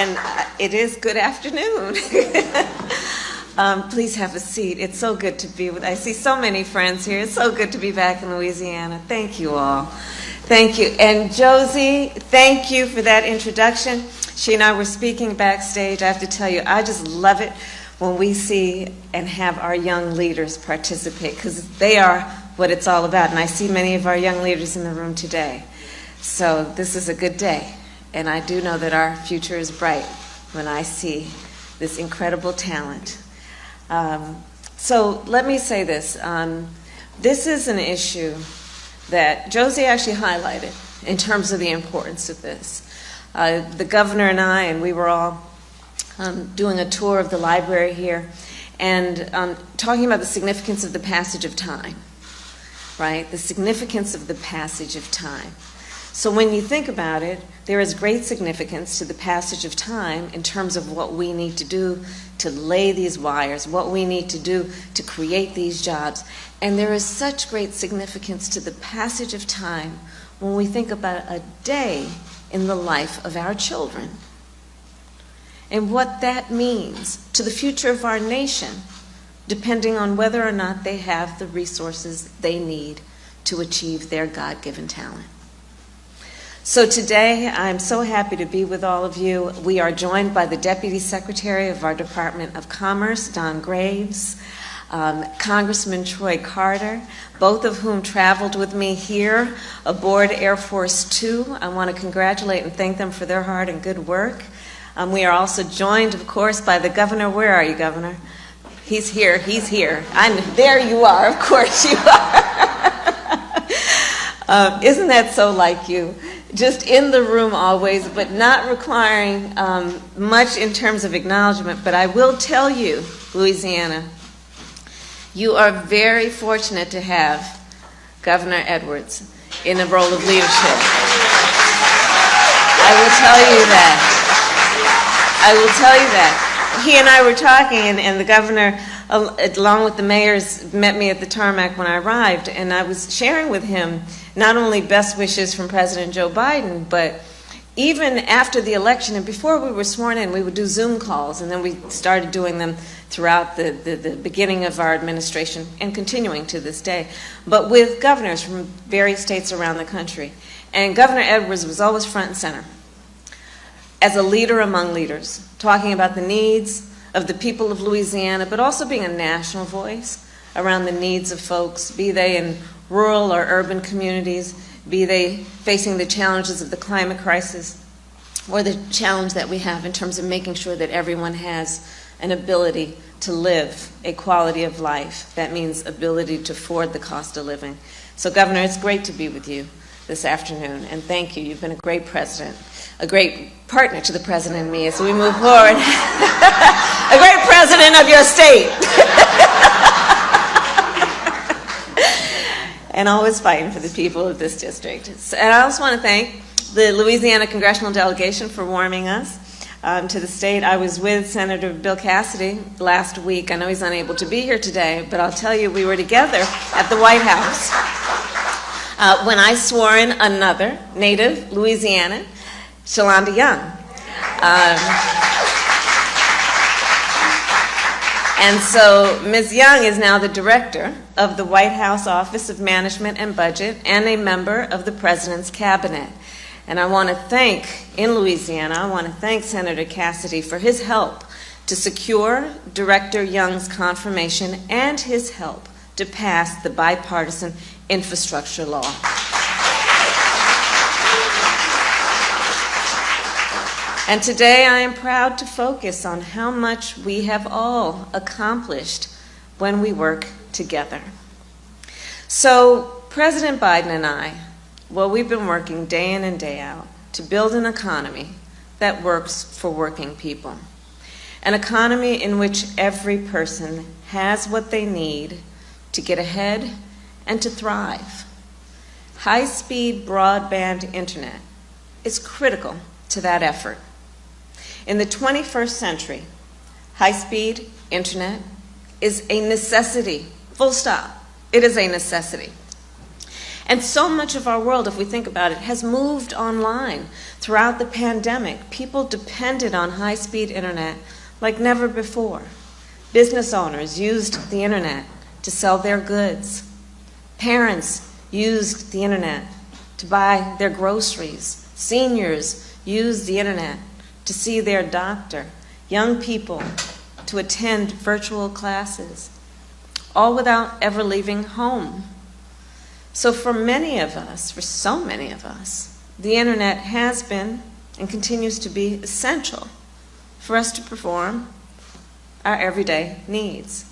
And it is good afternoon. Please have a seat. It's so good to be with. I see so many friends here. It's so good to be back in Louisiana. Thank you all. Thank you. And Josie, thank you for that introduction. She and I were speaking backstage. I have to tell you, I just love it when we see and have our young leaders participate, because they are what it's all about. And I see many of our young leaders in the room today. So this is a good day. And I do know that our future is bright when I see this incredible talent. So let me say this. This is an issue that Josie actually highlighted in terms of the importance of this. The governor and I, and we were all doing a tour of the library here, and talking about the significance of the passage of time, right? The significance of the passage of time. So when you think about it, there is great significance to the passage of time in terms of what we need to do to lay these wires, what we need to do to create these jobs. And there is such great significance to the passage of time when we think about a day in the life of our children and what that means to the future of our nation, depending on whether or not they have the resources they need to achieve their God-given talent. So today, I'm so happy to be with all of you. We are joined by the Deputy Secretary of our Department of Commerce, Don Graves, Congressman Troy Carter, both of whom traveled with me here aboard Air Force Two. I want to congratulate and thank them for their hard and good work. We are also joined, of course, by the governor. Where are you, Governor? He's here. He's here. There you are. Of course you are. Isn't that so like you? Just in the room always, but not requiring much in terms of acknowledgement. But I will tell you, Louisiana, you are very fortunate to have Governor Edwards in a role of leadership. I will tell you that. I will tell you that. He and I were talking, and the governor, along with the mayors, met me at the tarmac when I arrived, and I was sharing with him not only best wishes from President Joe Biden, but even after the election and before we were sworn in, we would do Zoom calls, and then we started doing them throughout the beginning of our administration and continuing to this day, but with governors from various states around the country. And Governor Edwards was always front and center as a leader among leaders, talking about the needs of the people of Louisiana, but also being a national voice around the needs of folks, be they in rural or urban communities, be they facing the challenges of the climate crisis, or the challenge that we have in terms of making sure that everyone has an ability to live a quality of life. That means ability to afford the cost of living. So, Governor, it's great to be with you this afternoon, and thank you. You've been a great president, a great partner to the president and me as we move forward. A great president of your state. And always fighting for the people of this district. And I also want to thank the Louisiana Congressional Delegation for warming us to the state. I was with Senator Bill Cassidy last week. I know he's unable to be here today, but I'll tell you, we were together at the White House when I swore in another native Louisianan, Shalonda Young. And so Ms. Young is now the director of the White House Office of Management and Budget and a member of the President's Cabinet. And I want to thank, in Louisiana, I want to thank Senator Cassidy for his help to secure Director Young's confirmation and his help to pass the bipartisan infrastructure law. And today I am proud to focus on how much we have all accomplished when we work together. So President Biden and I, well, we've been working day in and day out to build an economy that works for working people. An economy in which every person has what they need to get ahead and to thrive. High-speed broadband internet is critical to that effort. In the 21st century, high-speed internet is a necessity, full stop. It is a necessity. And so much of our world, if we think about it, has moved online. Throughout the pandemic, people depended on high-speed internet like never before. Business owners used the internet to sell their goods. Parents used the internet to buy their groceries. Seniors used the internet to see their doctor. Young people to attend virtual classes, all without ever leaving home. So for many of us, for so many of us, the internet has been and continues to be essential for us to perform our everyday needs.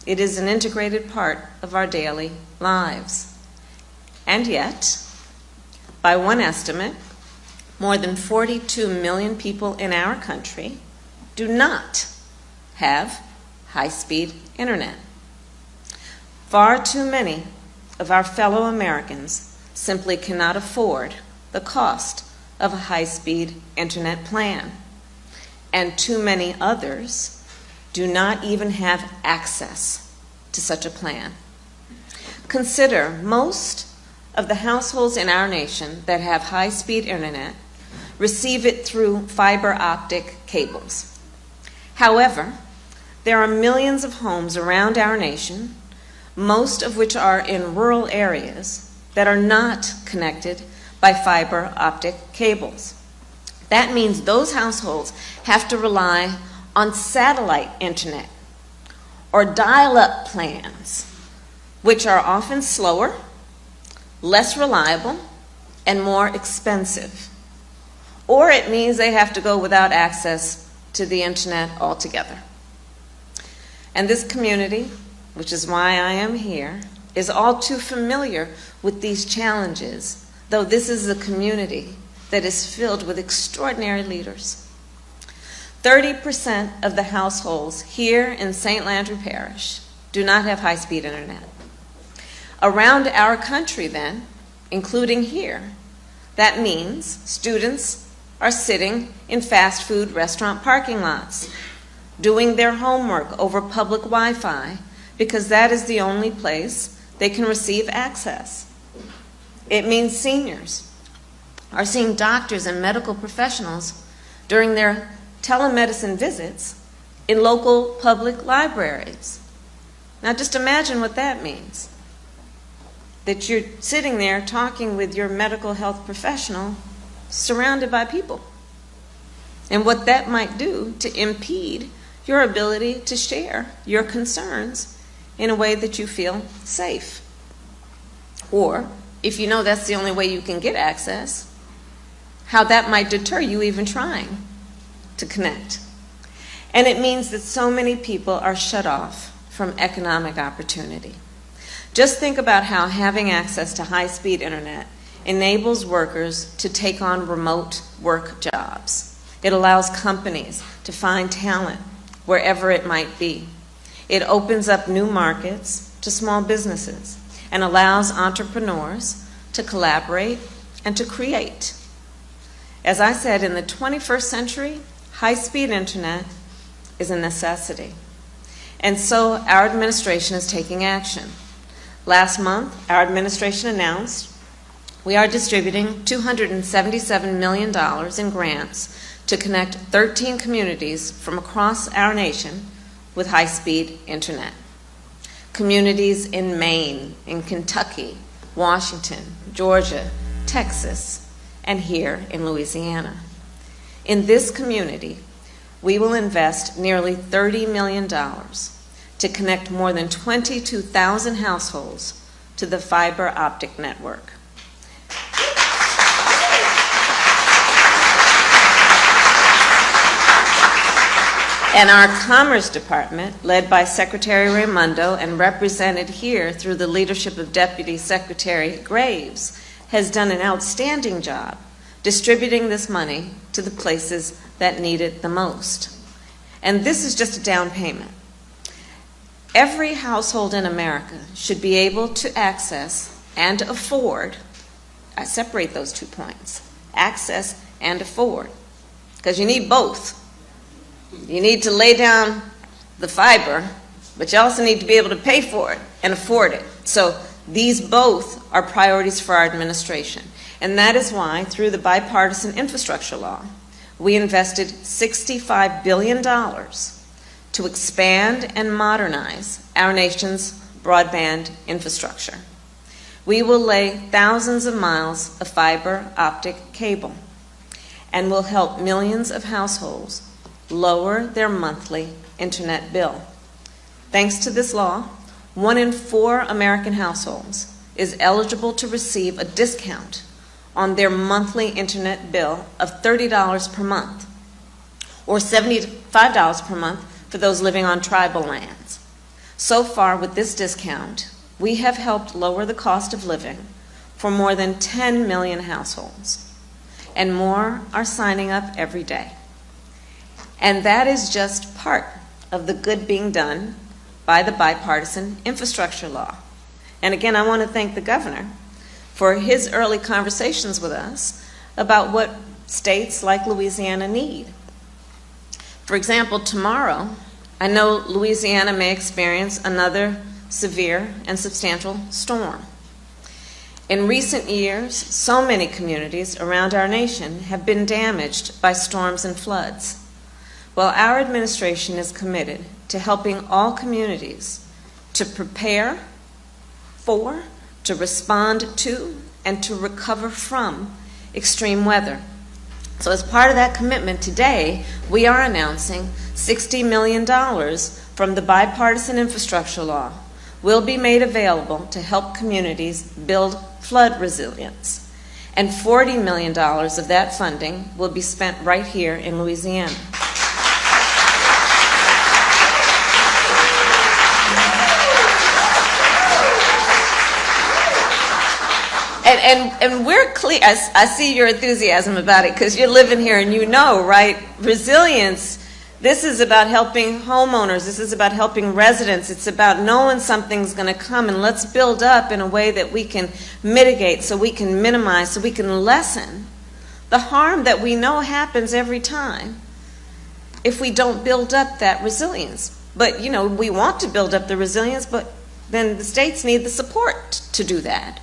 It is an integrated part of our daily lives. And yet, by one estimate, more than 42 million people in our country do not have high-speed internet. Far too many of our fellow Americans simply cannot afford the cost of a high-speed internet plan, and too many others do not even have access to such a plan. Consider most of the households in our nation that have high-speed internet receive it through fiber optic cables. However, there are millions of homes around our nation, most of which are in rural areas, that are not connected by fiber optic cables. That means those households have to rely on satellite internet or dial-up plans, which are often slower, less reliable, and more expensive. Or it means they have to go without access to the internet altogether. And this community, which is why I am here, is all too familiar with these challenges, though this is a community that is filled with extraordinary leaders. 30% of the households here in St. Landry Parish do not have high-speed internet. Around our country, then, including here, that means students are sitting in fast food restaurant parking lots, doing their homework over public Wi-Fi, because that is the only place they can receive access. It means seniors are seeing doctors and medical professionals during their telemedicine visits in local public libraries. Now just imagine what that means. That you're sitting there talking with your medical health professional surrounded by people. And what that might do to impede your ability to share your concerns in a way that you feel safe. Or, if you know that's the only way you can get access, how that might deter you even trying to connect. And it means that so many people are shut off from economic opportunity. Just think about how having access to high-speed internet enables workers to take on remote work jobs. It allows companies to find talent wherever it might be. It opens up new markets to small businesses and allows entrepreneurs to collaborate and to create. As I said, in the 21st century, high-speed internet is a necessity. And so our administration is taking action. Last month, our administration announced we are distributing $277 million in grants to connect 13 communities from across our nation with high-speed internet. Communities in Maine, in Kentucky, Washington, Georgia, Texas, and here in Louisiana. In this community, we will invest nearly $30 million to connect more than 22,000 households to the fiber optic network. And our Commerce Department, led by Secretary Raimondo and represented here through the leadership of Deputy Secretary Graves, has done an outstanding job distributing this money to the places that need it the most. And this is just a down payment. Every household in America should be able to access and afford, I separate those 2 points, access and afford, because you need both. You need to lay down the fiber, but you also need to be able to pay for it and afford it. So These both are priorities for our administration, and that is why, through the bipartisan infrastructure law, we invested $65 billion to expand and modernize our nation's broadband infrastructure. We will lay thousands of miles of fiber optic cable and will help millions of households lower their monthly internet bill. Thanks to this law, 1 in 4 American households is eligible to receive a discount on their monthly internet bill of $30 per month, or $75 per month for those living on tribal lands. So far, with this discount, we have helped lower the cost of living for more than 10 million households, and more are signing up every day. And that is just part of the good being done by the bipartisan infrastructure law. And again, I want to thank the governor for his early conversations with us about what states like Louisiana need. For example, tomorrow, I know Louisiana may experience another severe and substantial storm. In recent years, so many communities around our nation have been damaged by storms and floods. Well, our administration is committed to helping all communities to prepare for, to respond to, and to recover from extreme weather. So as part of that commitment today, we are announcing $60 million from the bipartisan infrastructure law will be made available to help communities build flood resilience. And $40 million of that funding will be spent right here in Louisiana. And we're clear. I see your enthusiasm about it because you're living here and you know, right? Resilience, this is about helping homeowners. This is about helping residents. It's about knowing something's going to come, and let's build up in a way that we can mitigate, so we can minimize, so we can lessen the harm that we know happens every time if we don't build up that resilience. But, you know, we want to build up the resilience, but then the states need the support to do that.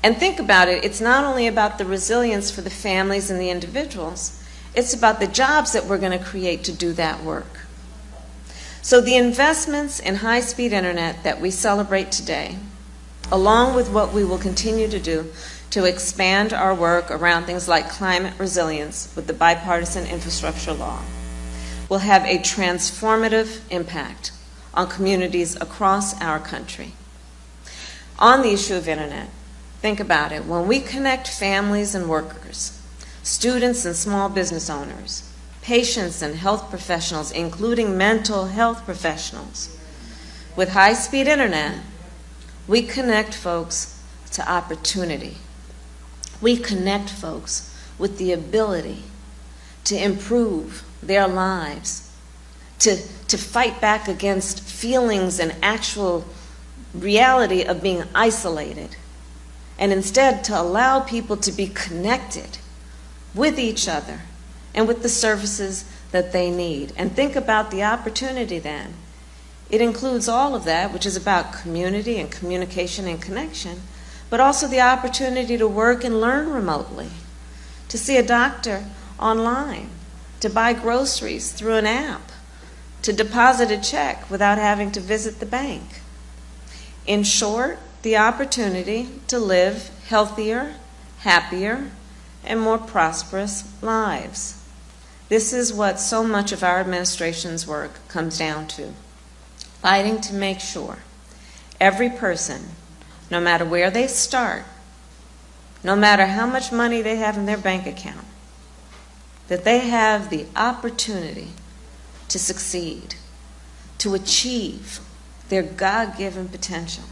And think about it, it's not only about the resilience for the families and the individuals, it's about the jobs that we're going to create to do that work. So the investments in high-speed internet that we celebrate today, along with what we will continue to do to expand our work around things like climate resilience with the bipartisan infrastructure law, will have a transformative impact on communities across our country. On the issue of internet, think about it. When we connect families and workers, students and small business owners, patients and health professionals, including mental health professionals, with high-speed internet, we connect folks to opportunity. We connect folks with the ability to improve their lives, to fight back against feelings and actual reality of being isolated, and instead to allow people to be connected with each other and with the services that they need. And think about the opportunity then. It includes all of that, which is about community and communication and connection, but also the opportunity to work and learn remotely, to see a doctor online, to buy groceries through an app, to deposit a check without having to visit the bank. In short, the opportunity to live healthier, happier, and more prosperous lives. This is what so much of our administration's work comes down to, fighting to make sure every person, no matter where they start, no matter how much money they have in their bank account, that they have the opportunity to succeed, to achieve their God-given potential,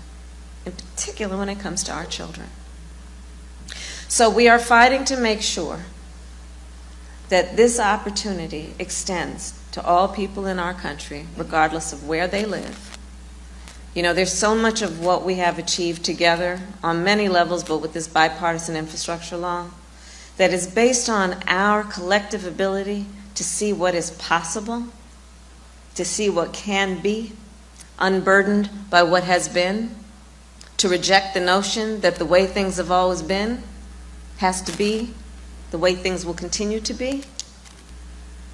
in particular when it comes to our children. So we are fighting to make sure that this opportunity extends to all people in our country, regardless of where they live. You know, there's so much of what we have achieved together on many levels, but with this bipartisan infrastructure law, that is based on our collective ability to see what is possible, to see what can be, unburdened by what has been, to reject the notion that the way things have always been has to be the way things will continue to be.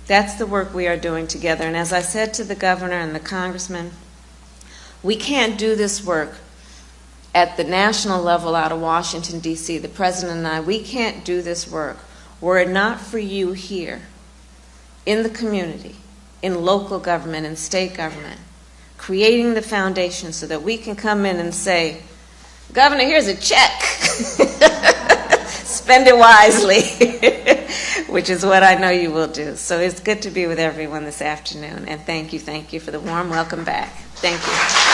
That's the work we are doing together. And as I said to the governor and the congressman, we can't do this work at the national level out of Washington, D.C., the president and I, we can't do this work were it not for you here in the community, in local government and state government, creating the foundation so that we can come in and say, Governor, here's a check. Spend it wisely, which is what I know you will do. So it's good to be with everyone this afternoon, and thank you for the warm welcome back. Thank you.